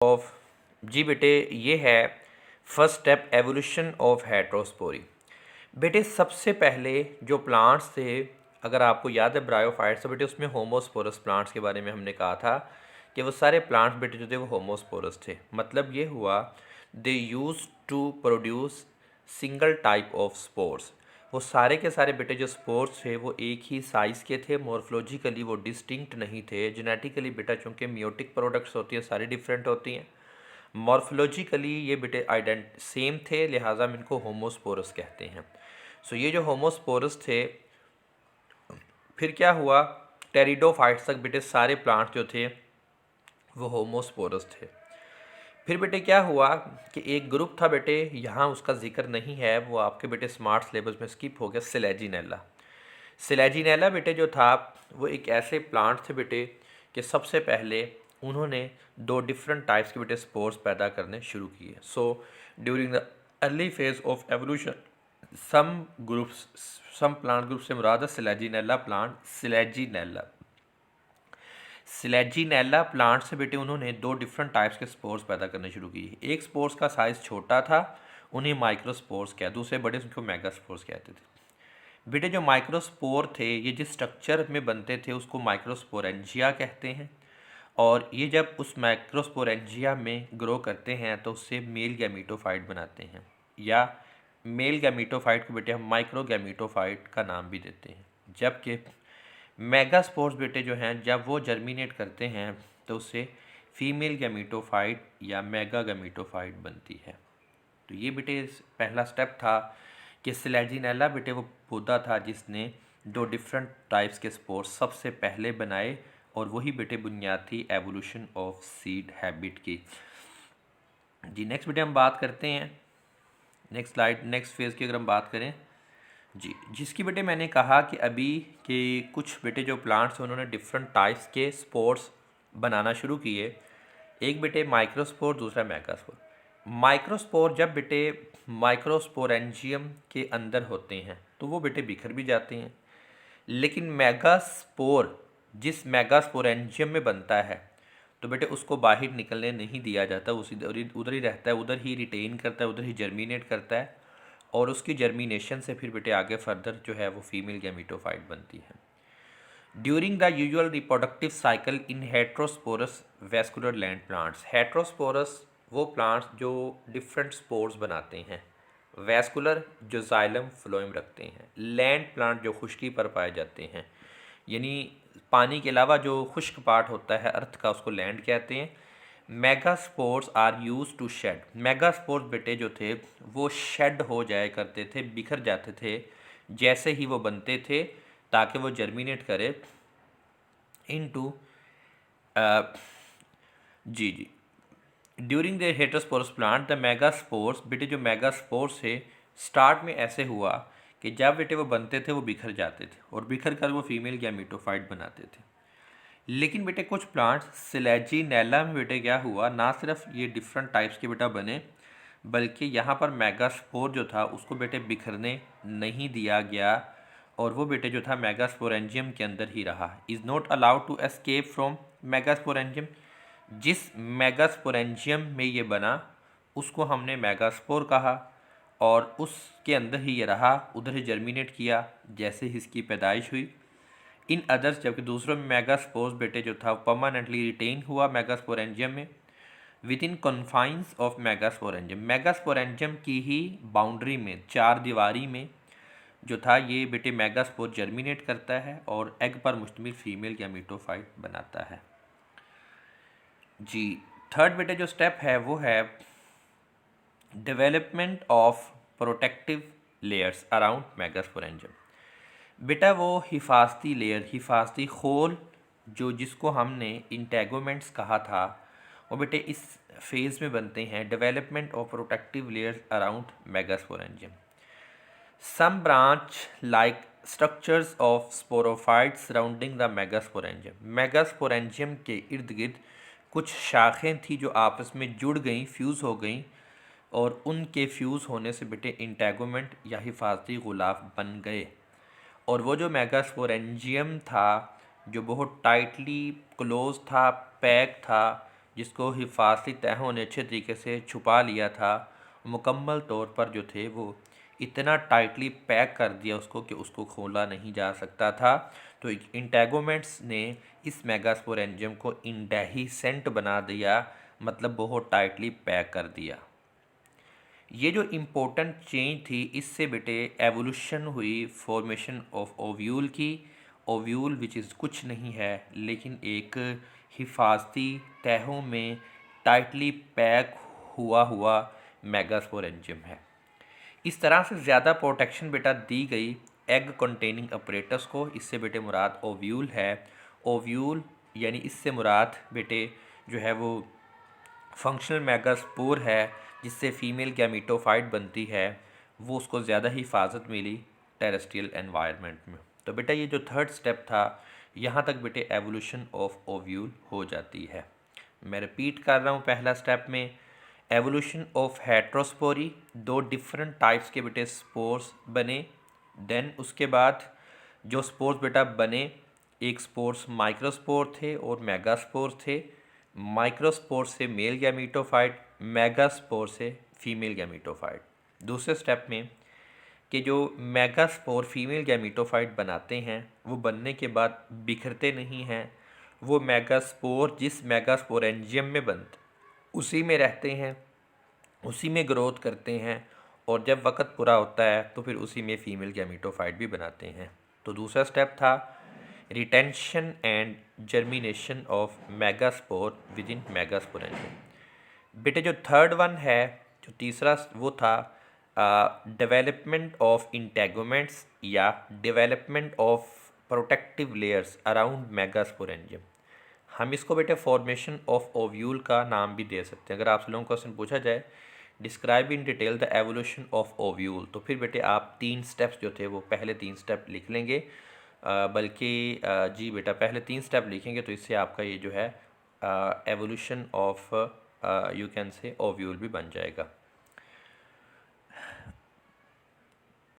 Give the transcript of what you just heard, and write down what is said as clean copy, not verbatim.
Of जी बेटे, ये है first step evolution of heterospory. बेटे सबसे पहले जो प्लांट्स थे, अगर आपको याद है ब्रायोफाइट्स, तो बेटे उसमें होमोस्पोरस प्लांट्स के बारे में हमने कहा था कि वो सारे प्लांट्स बेटे जो थे वो होमोस्पोरस थे। मतलब ये हुआ they use to produce single type of spores. वो सारे के सारे बेटे जो स्पोर्स थे वो एक ही साइज़ के थे, मॉर्फोलॉजिकली वो डिस्टिंक्ट नहीं थे। जेनेटिकली बेटा चूँकि म्यूटिक प्रोडक्ट्स होती हैं सारी डिफरेंट होती हैं, मॉर्फोलॉजिकली ये बेटे आइडेंट सेम थे, लिहाजा हम इनको होमोस्पोरस कहते हैं। सो ये जो होमोस्पोरस थे, फिर क्या हुआ, टेरिडोफाइट्स तक बेटे सारे प्लांट जो थे वो होमोस्पोरस थे। फिर बेटे क्या हुआ कि एक ग्रुप था बेटे, यहाँ उसका जिक्र नहीं है, वो आपके बेटे स्मार्ट सिलेबस में स्किप हो गया, सिलेजिनेला। सिलेजिनेला बेटे जो था वो एक ऐसे प्लांट थे बेटे कि सबसे पहले उन्होंने दो डिफरेंट टाइप्स के बेटे स्पोर्स पैदा करने शुरू किए। So during the early phase of evolution some groups, some plant group से मुराद है सिलेजिनेला प्लांट। सिलेजिनेला प्लांट से बेटे उन्होंने दो डिफरेंट टाइप्स के स्पोर्स पैदा करने शुरू किए। एक स्पोर्स का साइज़ छोटा था, उन्हें माइक्रोस्पोर्स कहते, दूसरे बड़े उनको मेगास्पोर्स कहते थे। बेटे जो माइक्रोस्पोर थे ये जिस स्ट्रक्चर में बनते थे उसको माइक्रोस्पोरेंजिया कहते हैं, और ये जब उस माइक्रोस्पोरेंजिया में ग्रो करते हैं तो उससे मेल गैमीटोफाइट बनाते हैं, या मेल गैमीटोफाइट को बेटे हम माइक्रो गैमीटोफाइट का नाम भी देते हैं। जबकि मेगास्पोर्स बेटे जो हैं जब वो जर्मिनेट करते हैं तो उससे फीमेल गैमीटोफाइट या मेगा गैमीटोफाइट बनती है। तो ये बेटे पहला स्टेप था कि सिलेजिनेला बेटे वो पौधा था जिसने दो डिफरेंट टाइप्स के स्पोर्स सबसे पहले बनाए, और वही बेटे बुनियाद थी एवोल्यूशन ऑफ सीड हैबिट की। जी नेक्स्ट बेटे हम बात करते हैं, नेक्स्ट स्लाइड, नेक्स्ट फेज़ की अगर हम बात करें जी, जिसकी बेटे मैंने कहा कि अभी के कुछ बेटे जो प्लांट्स हैं उन्होंने डिफरेंट टाइप्स के स्पोर्स बनाना शुरू किए। एक बेटे माइक्रोस्पोर, दूसरा मेगास्पोर। माइक्रोस्पोर जब बेटे माइक्रोस्पोरेंजियम के अंदर होते हैं तो वो बेटे बिखर भी जाते हैं, लेकिन मेगास्पोर जिस मेगास्पोरेंजियम में बनता है तो बेटे उसको बाहर निकलने नहीं दिया जाता, उसी उधर ही रहता है, उधर ही रिटेन करता है, उधर ही जर्मिनेट करता है, और उसकी जर्मिनेशन से फिर बेटे आगे फर्दर जो है वो फीमेल गैमीटोफाइट बनती है। During the usual reproductive cycle in heterosporous vascular land plants. Heterosporous वो प्लांट्स जो डिफरेंट स्पोर्स बनाते हैं, वेस्कुलर जो जाइलम फ्लोएम रखते हैं, लैंड प्लांट जो खुश्की पर पाए जाते हैं, यानी पानी के अलावा जो खुश्क पार्ट होता है अर्थ का उसको लैंड कहते हैं। Megaspores are used to shed. Megaspores बेटे जो थे वो शेड हो जाया करते थे, बिखर जाते थे जैसे ही वो बनते थे, ताकि वो जर्मिनेट करे इनटू जी जी during the heterosporous plant the megaspores बेटे जो मेगास्पोर्स थे स्टार्ट में ऐसे हुआ कि जब बेटे वो बनते थे वो बिखर जाते थे, और बिखर कर वो फीमेल गैमीटोफाइट बनाते थे। लेकिन बेटे कुछ प्लांट्स सिलेजिनेला में बेटे क्या हुआ, ना सिर्फ ये डिफरेंट टाइप्स के बेटा बने, बल्कि यहाँ पर मेगास्पोर जो था उसको बेटे बिखरने नहीं दिया गया, और वो बेटे जो था मेगास्पोरेंजियम के अंदर ही रहा। Is not allowed to escape from megasporangium. जिस मेगास्पोरेंजियम में ये बना उसको हमने मेगास्पोर कहा, और उसके अंदर ही ये रहा, उधर ही जर्मिनेट किया जैसे ही इसकी पैदाइश हुई। इन अदर्स जबकि दूसरों में मेगास्पोर्स बेटे जो था परमानेंटली रिटेन हुआ मेगास्पोरेंजियम में within confines of megasporangium. Megasporangium की ही बाउंड्री में, चार दीवारी में जो था ये बेटे मेगास्पोर जर्मिनेट करता है और एग पर मुश्तमिल फीमेल गैमीटोफाइट बनाता है। जी थर्ड बेटे जो स्टेप है वो है development of protective layers around megasporangium. बेटा वो हिफाजती लेयर, हिफाजती खोल जो जिसको हमने इंटेगोमेंट्स कहा था, वो बेटे इस फेज़ में बनते हैं development of protective layers around megasporangium. Some branch like structures of sporophytes surrounding the megasporangium. Megasporangium के इर्द गिर्द कुछ शाखें थी जो आपस में जुड़ गई, फ्यूज़ हो गई, और उनके फ्यूज़ होने से बेटे इंटेगोमेंट या हिफाजती गुलाफ बन गए। और वो जो मेगास्पोरेंजियम था जो बहुत टाइटली क्लोज था, पैक था, जिसको हिफाजती तहों ने अच्छे तरीके से छुपा लिया था, मुकम्मल तौर पर जो थे वो इतना टाइटली पैक कर दिया उसको कि उसको खोला नहीं जा सकता था। तो इंटेगोमेंट्स ने इस मेगास्पोर एंजियम को इंडेहिसेंट बना दिया, मतलब बहुत टाइटली पैक कर दिया। ये जो इम्पोर्टेंट चेंज थी, इससे बेटे एवोल्यूशन हुई फॉर्मेशन ऑफ ओव्यूल की। ओव्यूल विच इज़ कुछ नहीं है लेकिन एक हिफाजती तहों में टाइटली पैक हुआ हुआ मेगास्पोरेंजियम है। इस तरह से ज़्यादा प्रोटेक्शन बेटा दी गई एग कंटेनिंग अपरेटस को। इससे बेटे मुराद ओव्यूल है। ओव्यूल यानी इससे मुराद बेटे जो है वो फंक्शनल मेगास्पोर है, जिससे फीमेल गैमीटोफाइट बनती है, वो उसको ज़्यादा हिफाजत मिली टेरेस्ट्रियल एनवायरनमेंट में। तो बेटा ये जो थर्ड स्टेप था, यहाँ तक बेटे एवोल्यूशन ऑफ ओव्यूल हो जाती है। मैं रिपीट कर रहा हूँ, पहला स्टेप में एवोल्यूशन ऑफ हेट्रोस्पोरी, दो डिफरेंट टाइप्स के बेटे स्पोर्स बने। देन उसके बाद जो स्पोर्स बेटा बने, एक स्पोर्स माइक्रोस्पोर थे और मेगास्पोर थे। माइक्रोस्पोर से मेल गैमीटोफाइट, मेगास्पोर से फीमेल गैमीटोफाइट। दूसरे स्टेप में कि जो मेगास्पोर फीमेल गैमीटोफाइट बनाते हैं, वो बनने के बाद बिखरते नहीं हैं, वो मेगास्पोर जिस मेगास्पोरेंजियम में बनते उसी में रहते हैं, उसी में ग्रोथ करते हैं, और जब वक्त पूरा होता है तो फिर उसी में फीमेल गैमीटोफाइट भी बनाते हैं। तो दूसरा स्टेप था retention and germination of megaspore with in megasporangium. बेटे जो थर्ड वन है, जो तीसरा वो था डेवलपमेंट ऑफ इंटेगोमेंट्स या development of protective layers around megasporangium. हम इसको बेटे फॉर्मेशन ऑफ ओव्यूल का नाम भी दे सकते हैं। अगर आपसे लोगों को क्वेश्चन पूछा जाए describe in detail the evolution of ovule, तो फिर बेटे आप 3 स्टेप्स जो थे वो पहले 3 स्टेप लिख लेंगे। बल्कि जी बेटा पहले 3 स्टेप लिखेंगे तो इससे आपका ये जो है evolution of you can say ovule भी बन जाएगा।